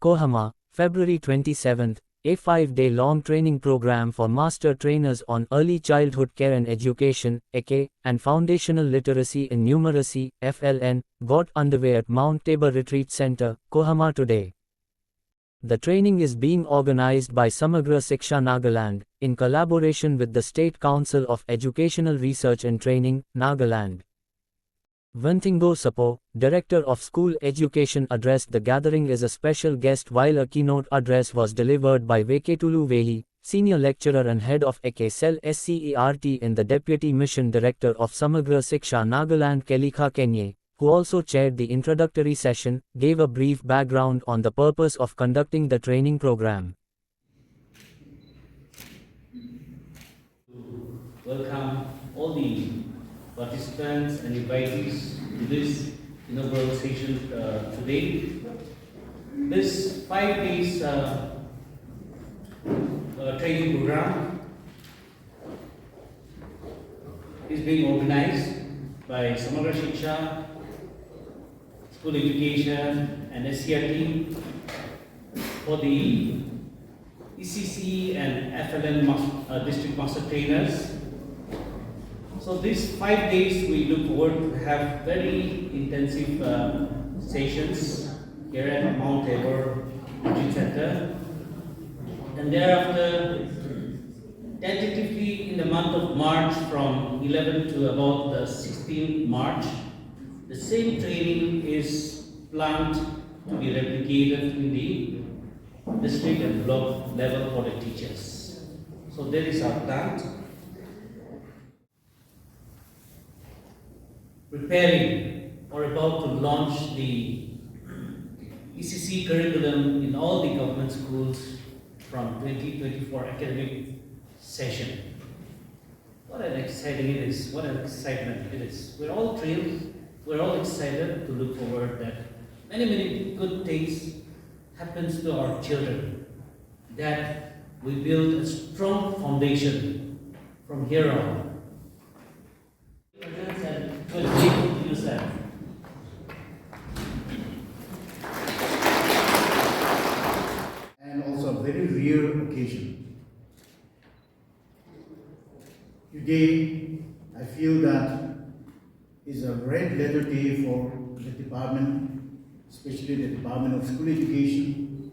Kohima, February 27, a 5-day-long training program for master trainers on early childhood care and education (ECCE) and foundational literacy in numeracy (FLN) got underway at Mount Tabor Retreat Centre, Kohima today. The training is being organized by Samagra Shiksha Nagaland, in collaboration with the State Council of Educational Research and Training, Nagaland. Wonthungo Tsopoe, Director of School Education, addressed the gathering as a special guest, while a keynote address was delivered by Veketulu Vehi, Senior Lecturer and Head of ECCE Cell SCERT, and the Deputy Mission Director of Samagra Shiksha Nagaland Kelika Kenye, who also chaired the introductory session, gave a brief background on the purpose of conducting the training program. Welcome all the participants and invitees to this inaugural session today. This 5 days training program is being organized by Samagra Shiksha, School Education and SCERT for the ECCE and FLN District Master Trainers. So these 5 days we look forward to have very intensive sessions here at Mount Tabor Retreat Centre, and thereafter tentatively in the month of March, from 11 to about the 16th March, the same training is planned to be replicated in the district and block level for the teachers. So that is our plan. Preparing or about to launch the ECCE curriculum in all the government schools from 2024 academic session. What an exciting it is, what an excitement it is. We're all thrilled, we're all excited to look forward that many good things happens to our children, that we build a strong foundation from here on. And also a very rare occasion. Today, I feel that is a red letter day for the department, especially the Department of School Education,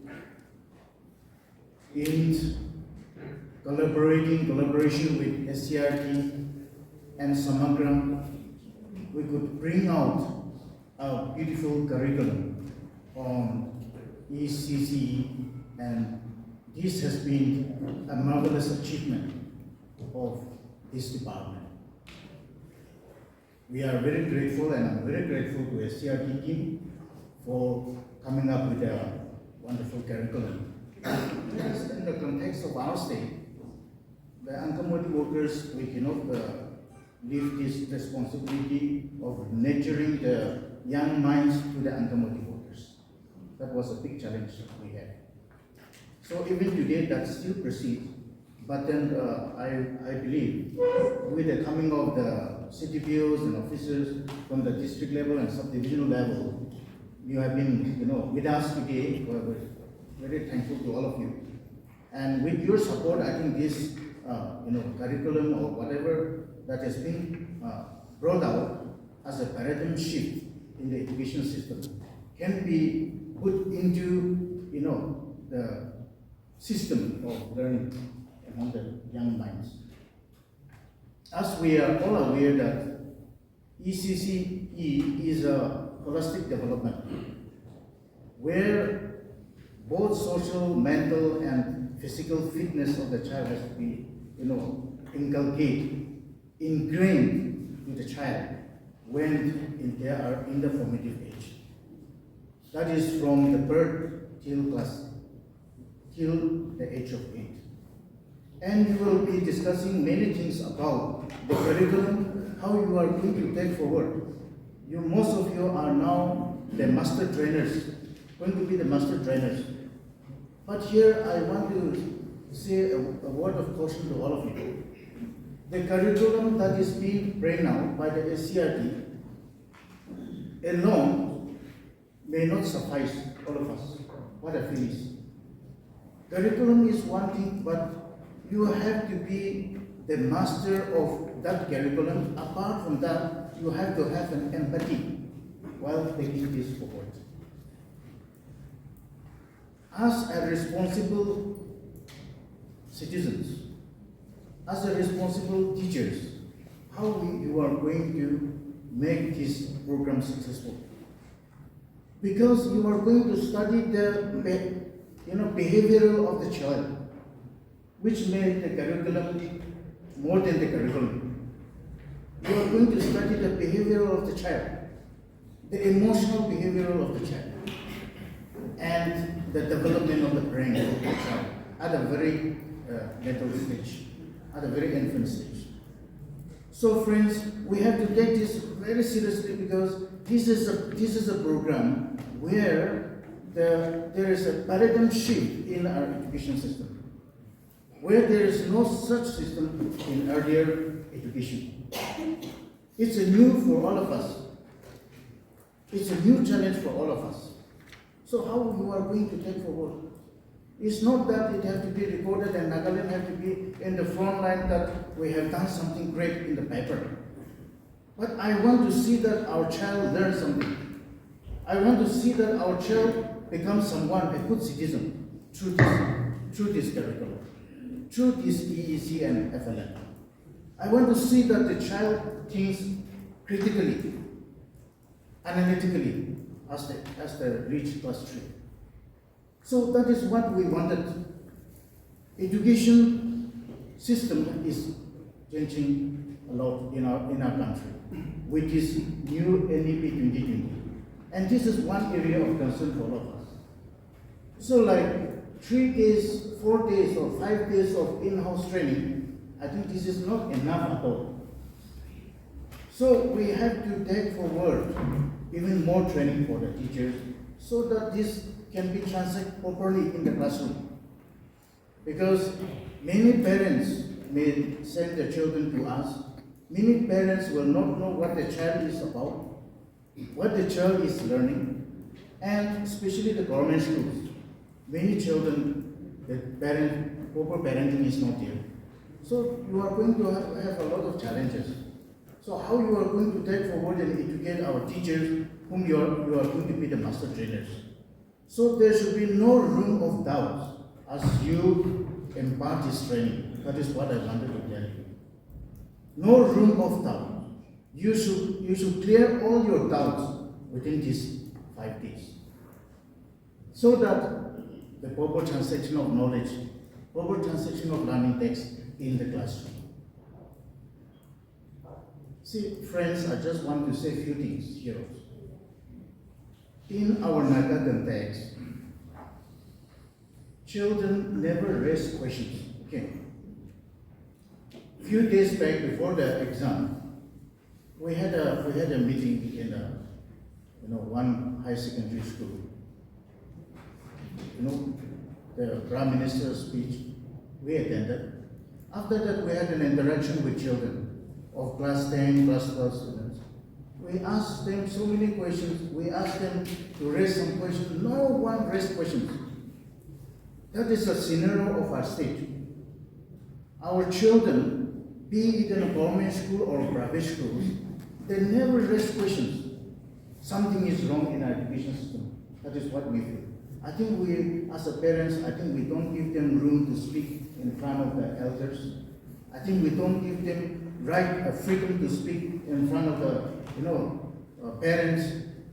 in collaboration with SCERT and Samagra. We could bring out a beautiful curriculum on ECCE, and this has been a marvelous achievement of this department. We are very grateful, and I'm very grateful to SCERT team for coming up with a wonderful curriculum. In the context of our state, the Ankamoti workers, we cannot leave this responsibility of nurturing the young minds to the Ankamoti workers. That was a big challenge that we had. So even today, that still proceeds. But then I believe with the coming of the CTPOs and officers from the district level and subdivisional level, you have been, with us today. We're very thankful to all of you. And with your support, I think this, curriculum or whatever that has been brought out as a paradigm shift in the education system can be put into, the system of learning among the young minds. As we are all aware that ECCE is a holistic development where both social, mental, and physical fitness of the child has to be, ingrained in the child when they are in the formative age. That is from the birth till the age of 8. And we will be discussing many things about the curriculum, how you are going to take forward. Most of you are now the master trainers, going to be the master trainers. But here I want to say a word of caution to all of you. The curriculum that is being brain out by the SCERT alone may not suffice all of us. what I feel is, curriculum is one thing, but you have to be the master of that curriculum. Apart from that, you have to have an empathy while taking this forward. As a responsible citizens, as a responsible teachers, how you are going to make this program successful? Because you are going to study the behavioral of the child, which made the curriculum more than the curriculum. You are going to study the behavioral of the child, the emotional behavioral of the child, and the development of the brain of the child at a very little stage, at a very infant stage. So friends, we have to take this very seriously, because this is a program where there is a paradigm shift in our education system, where there is no such system in earlier education. It's a new for all of us. It's a new challenge for all of us. So how you are going to take forward? It's not that it has to be recorded and Nagaland has to be in the front line that we have done something great in the paper. But I want to see that our child learns something. I want to see that our child becomes someone, a good citizen, through this curriculum, through this EEC and FLN. I want to see that the child thinks critically, analytically, as they reach class 3. So that is what we wanted. Education system is changing a lot in our country with this new NEP 2020. And this is one area of concern for all of us. So like 3 days, 4 days or 5 days of in-house training, I think this is not enough at all. So we have to take forward even more training for the teachers so that this can be translated properly in the classroom. Because many parents may send their children to us. Many parents will not know what the child is about, what the child is learning, and especially the government schools. Many children, the proper parenting is not there. So you are going to have a lot of challenges. So how you are going to take forward and educate our teachers whom you are going to be the master trainers. So there should be no room of doubt as you impart this training. That is what I wanted to tell you. No room of doubt. You should clear all your doubts within these 5 days. So that the proper transaction of knowledge, proper transaction of learning text in the classroom. See, friends, I just want to say a few things here. In our Naga context, children never raise questions. Okay. A few days back before the exam, we had a meeting in one high secondary school. The Prime Minister's speech we attended. After that, we had an interaction with children of class 10, class 12 students. We asked them so many questions. We asked them to raise some questions. No one raised questions. That is a scenario of our state. Our children, be it in a government school or private schools, they never raise questions. Something is wrong in our education system. That is what we feel. I think we, as a parents, I think we don't give them room to speak in front of the elders. I think we don't give them freedom to speak in front of the parents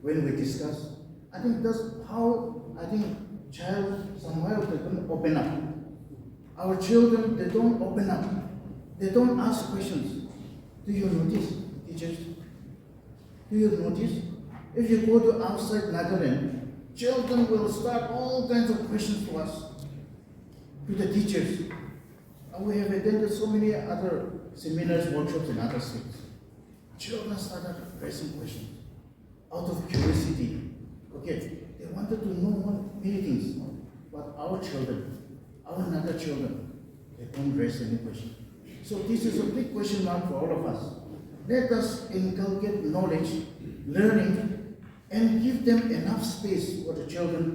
when we discuss. I think that's how child somewhere they don't open up. Our children, they don't open up. They don't ask questions. Do you notice, teachers? Do you notice? If you go to outside Nagaland, children will start all kinds of questions to us, to the teachers. And we have attended so many other seminars, workshops in other states. Children started raising questions out of curiosity. Okay, they wanted to know many things. But our children, our Naga children, they don't raise any question. So this is a big question mark for all of us. Let us inculcate knowledge, learning, and give them enough space for the children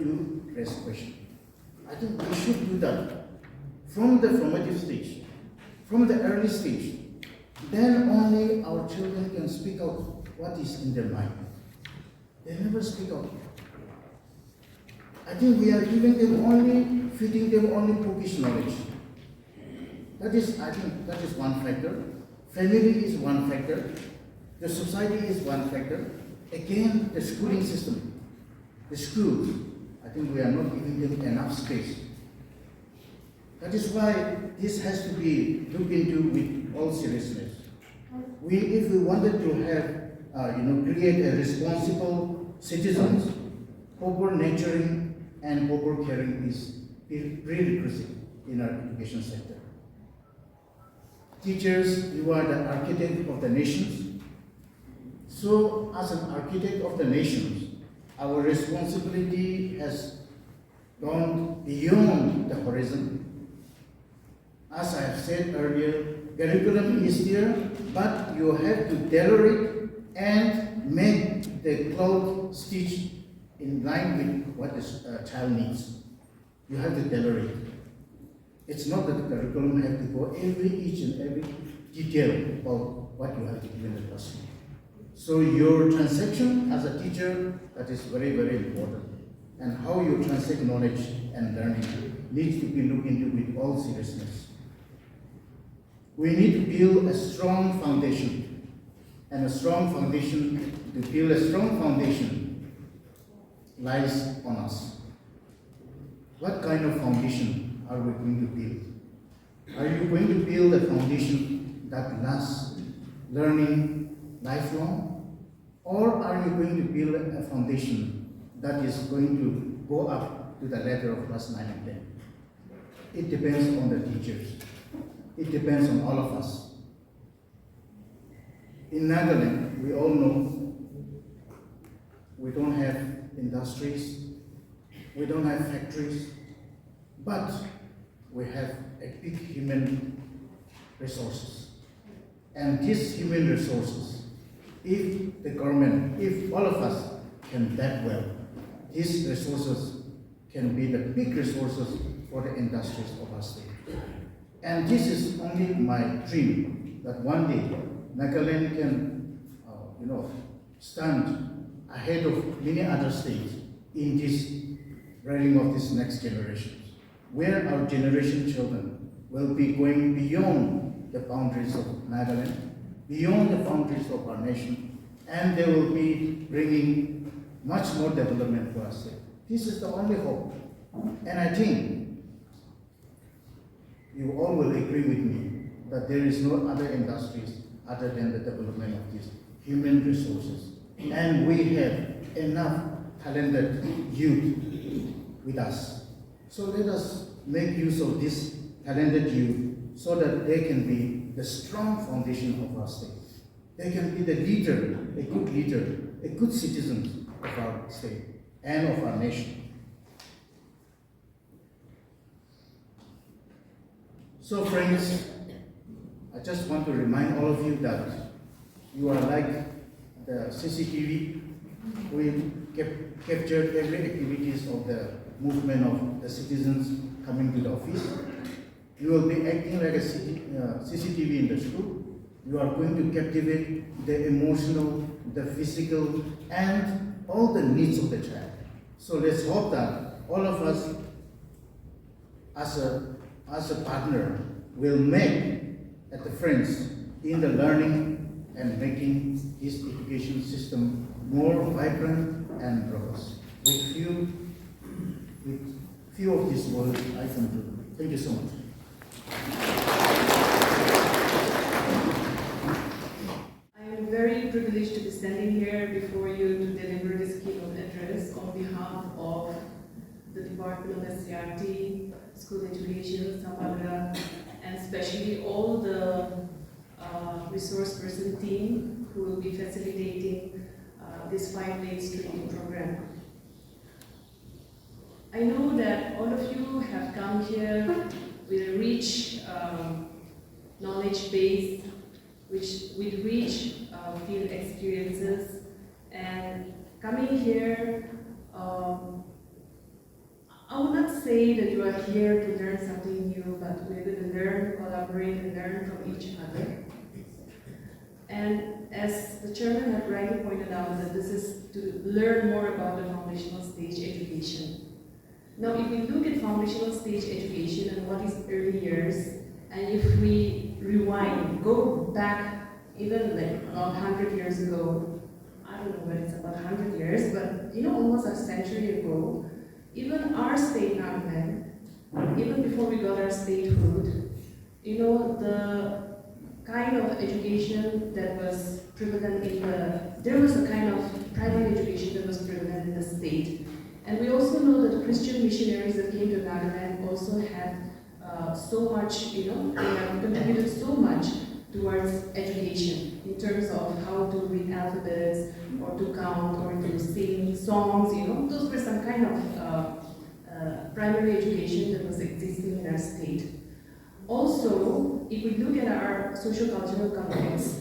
raise question. I think we should do that from the formative stage, from the early stage. Then only our children can speak out what is in their mind. They never speak out. I think we are giving them only, feeding them only bookish knowledge. That is, I think, that is one factor. Family is one factor. The society is one factor. Again, the schooling system, the schools, I think we are not giving them enough space. That is why this has to be looked into with all seriousness. If we wanted to have, create a responsible citizens, proper nurturing and proper caring is prerequisite in our education sector. Teachers, you are the architect of the nations. So, as an architect of the nations, our responsibility has gone beyond the horizon. As I have said earlier, curriculum is there, but you have to tailor it and make the cloth stitch in line with what the child needs. You have to tailor it. It's not that the curriculum have to go each and every detail about what you have to do in the classroom. So your transaction as a teacher, that is very, very important. And how you translate knowledge and learning needs to be looked into with all seriousness. We need to build a strong foundation. And a strong foundation, to build a strong foundation, lies on us. What kind of foundation are we going to build? Are you going to build a foundation that lasts, learning lifelong? Or are you going to build a foundation that is going to go up to the ladder of class 9 and 10? It depends on the teachers. It depends on all of us. In Nagaland, we all know we don't have industries, we don't have factories, but we have a big human resources. And these human resources, if the government, if all of us can that well, these resources can be the big resources for the industries of our state. And this is only my dream, that one day Nagaland can, stand ahead of many other states in this writing of this next generation, where our generation children will be going beyond the boundaries of Nagaland, beyond the boundaries of our nation, and they will be bringing much more development for us. This is the only hope. And I think you all will agree with me that there is no other industries other than the development of these human resources. And we have enough talented youth with us. So let us make use of this talented youth so that they can be the strong foundation of our state. They can be the leader, a good citizen of our state and of our nation. So friends, I just want to remind all of you that you are like the CCTV. We captured every activities of the movement of the citizens coming to the office. You will be acting like a CCTV in the school. You are going to captivate the emotional, the physical, and all the needs of the child. So let's hope that all of us, as a partner, will make a difference in the learning and making this education system more vibrant and robust. With few of these words, I conclude. Thank you so much. I am very privileged to be standing here before you to deliver this keynote address on behalf of the Department of SCERT, School Education, Samagra, and especially all the resource person team who will be facilitating this 5 days training program. I know that all of you have come here with a rich knowledge base, with rich field experiences, and coming here only that you are here to learn something new, but we're going to learn, collaborate, and learn from each other. And as the chairman had rightly pointed out, that this is to learn more about the foundational stage education. Now, if we look at foundational stage education and what is early years, and if we rewind, go back even like about 100 years ago, I don't know when it's about 100 years, but almost a century ago, even our state, Nagaland, even before we got our statehood, the kind of education that was prevalent there was a kind of primary education that was prevalent in the state. And we also know that Christian missionaries that came to Nagaland also had so much, they have contributed so much towards education in terms of how to read alphabets or to count or to sing songs, those were some kind of primary education that was existing in our state. Also, if we look at our socio-cultural context,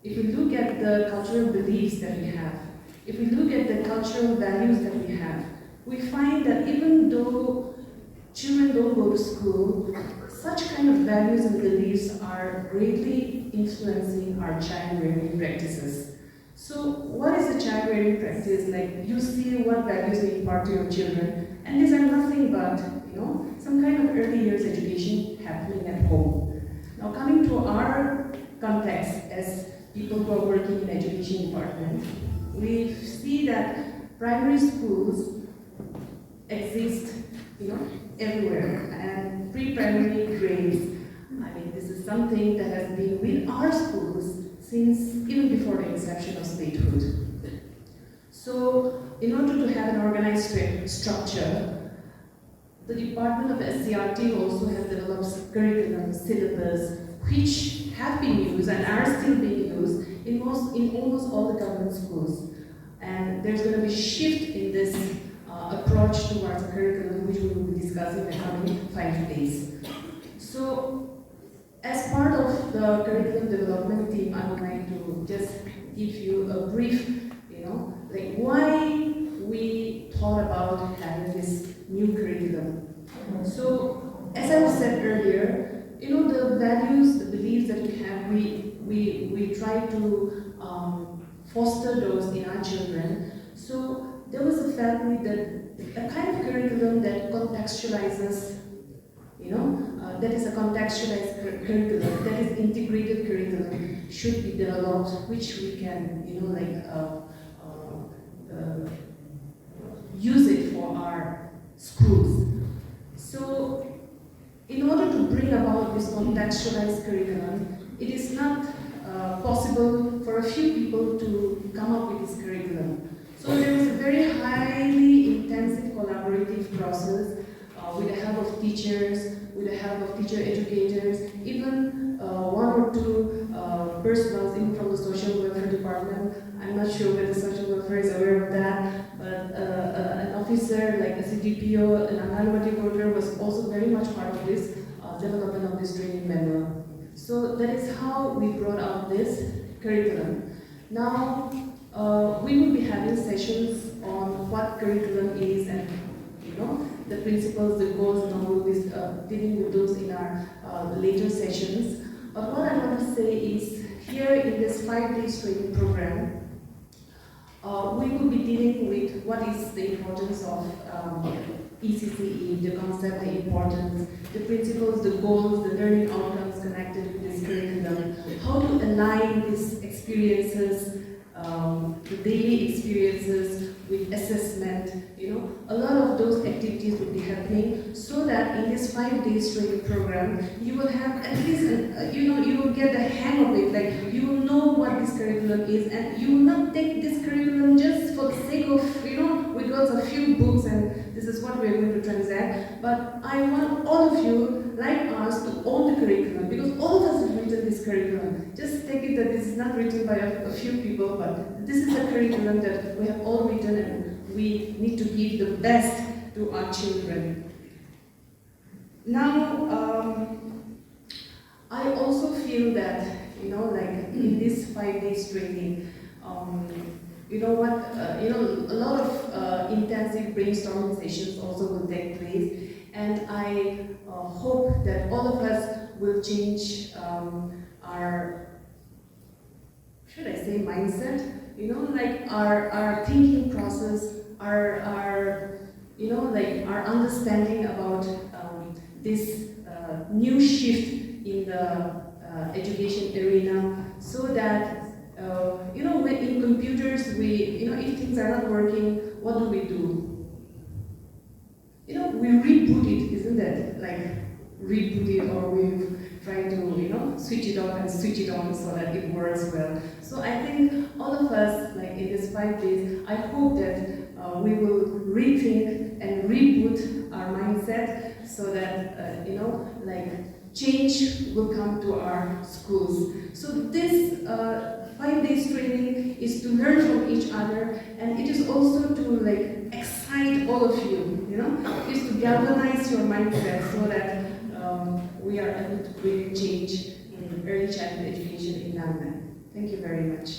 if we look at the cultural beliefs that we have, if we look at the cultural values that we have, we find that even though children don't go to school, such kind of values and beliefs are greatly influencing our child-rearing practices. So what is a child-rearing practice? Like, you see what values you impart to your children, and these are nothing but, some kind of early years education happening at home. Now, coming to our context as people who are working in education department, we see that primary schools exist, everywhere, and pre-primary grades. I mean, this is something that has been with our schools since even before the inception of statehood. So, in order to have an organized structure, the Department of SCRT also has developed curriculum, syllabus, which have been used and are still being used in almost all the government schools. And there's going to be a shift in this approach towards the curriculum, which we will be discussing in the coming 5 days. So, as part of the curriculum development team, I would like to just give you a brief, like why we thought about having this new curriculum. So, as I said earlier, the values, the beliefs that we have, we try to foster those in our children. So, there was a family that a kind of curriculum that contextualizes, that is a contextualized curriculum, that is integrated curriculum should be developed, which we can, use it for our schools. So, in order to bring about this contextualized curriculum, it is not possible for a few people to come up with this curriculum. So there is a very highly intensive collaborative process with the help of teachers, with the help of teacher educators, even one or two personnel in from the social welfare department. I'm not sure whether social welfare is aware of that, but an officer like a CDPO and Anganwadi worker was also very much part of this development of this training manual. So that is how we brought out this curriculum. Now, we will be having sessions on what curriculum is and the principles, the goals, and all. We'll be dealing with those in our later sessions. But what I want to say is, here in this 5-day training program, we will be dealing with what is the importance of ECCE, the concept, the importance, the principles, the goals, the learning outcomes connected with this curriculum, how to align these experiences, the daily experiences with assessment, a lot of those activities will be happening so that in this 5-day training program, you will have at least, you will get the hang of it, like you will know what this curriculum is, and you will not take this curriculum just for the sake of, we got a few books and this is what we're going to transact, but I want all of you, like us, to own the curriculum, because all of us have written this curriculum. Just take it that this is not written by a few people, but this is a curriculum that we have all written and we need to give the best to our children. Now, I also feel that, like in this 5-day training, a lot of intensive brainstorming sessions also will take place. and I hope that all of us will change our, should I say, mindset? You know, like our thinking process, our you know, like our understanding about this new shift in the education arena, so that you know, when in computers you know, if things are not working, what do? You know, we reboot it, isn't it? Like reboot it, or we try to, you know, switch it off and switch it on so that it works well. So I think all of us, like in these 5 days, I hope that we will rethink and reboot our mindset so that you know, like change will come to our schools. So this 5 days training is to learn from each other, and it is also to like excite all of you, you know, is to galvanize your mindset so that we are able to bring change in early childhood education in Nagaland. Thank you very much.